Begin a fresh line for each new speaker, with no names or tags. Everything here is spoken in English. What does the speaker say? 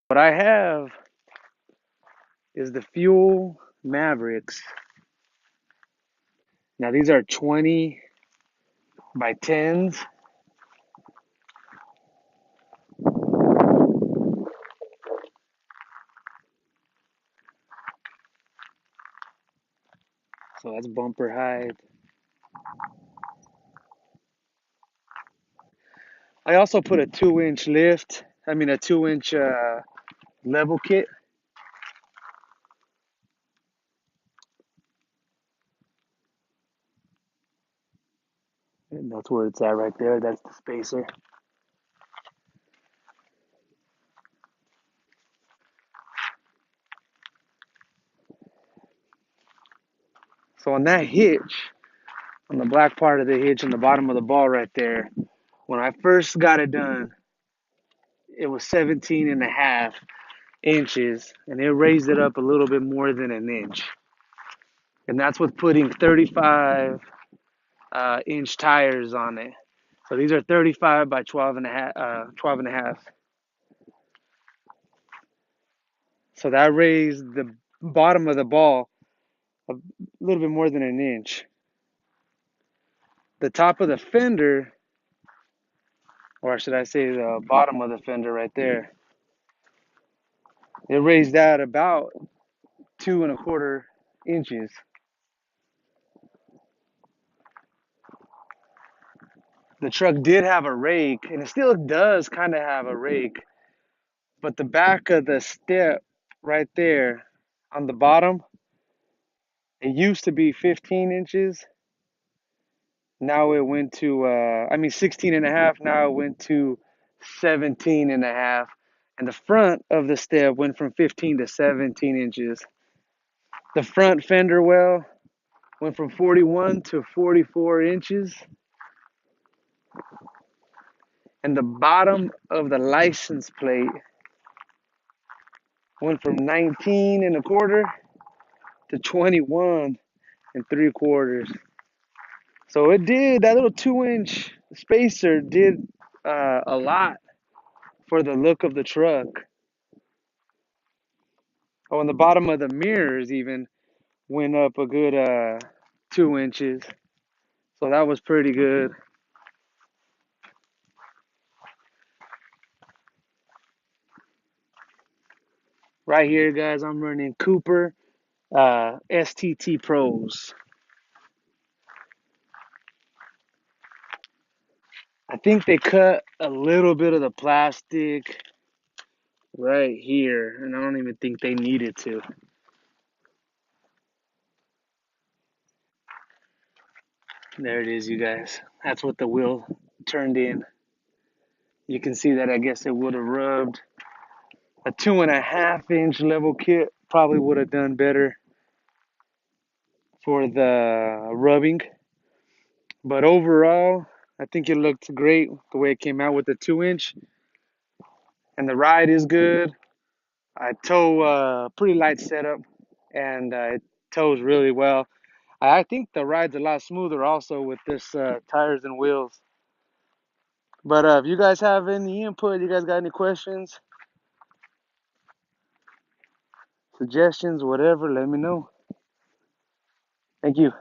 What I have is the Fuel Mavericks. Now these are 20 by 10s. So that's bumper height. I also put a 2-inch lift. I mean a 2-inch level kit. And that's where it's at right there. That's the spacer. So on that hitch, on the black part of the hitch on the bottom of the ball right there, when I first got it done, it was 17 and a half inches, and it raised it up a little bit more than an inch. And that's with putting 35 inch tires on it. So these are 35 by 12 and a half, 12 and a half. So that raised the bottom of the ball a little bit more than an inch. The top of the fender, or should I say the bottom of the fender right there, it raised that about 2.25 inches. The truck did have a rake, and it still does kind of have a rake, but the back of the step right there on the bottom, it used to be 15 inches. Now it went to, 16 and a half. Now it went to 17 and a half. And the front of the step went from 15 to 17 inches. The front fender well went from 41 to 44 inches. And the bottom of the license plate went from 19.25 to 21.75. So it did, that little 2-inch spacer did a lot for the look of the truck. Oh, and the bottom of the mirrors even went up a good 2 inches. So that was pretty good. Right here, guys, I'm running Cooper STT Pros. I think they cut a little bit of the plastic right here, and I don't even think they needed to. There it is, you guys. That's what the wheel turned in. You can see that I guess it would have rubbed. A 2.5-inch level kit probably would have done better for the rubbing. But overall, I think it looked great the way it came out with the 2-inch. And the ride is good. I tow pretty light setup, and it tows really well. I think the ride's a lot smoother also with this tires and wheels. But if you guys have any input, you guys got any questions, suggestions, whatever, let me know. Thank you.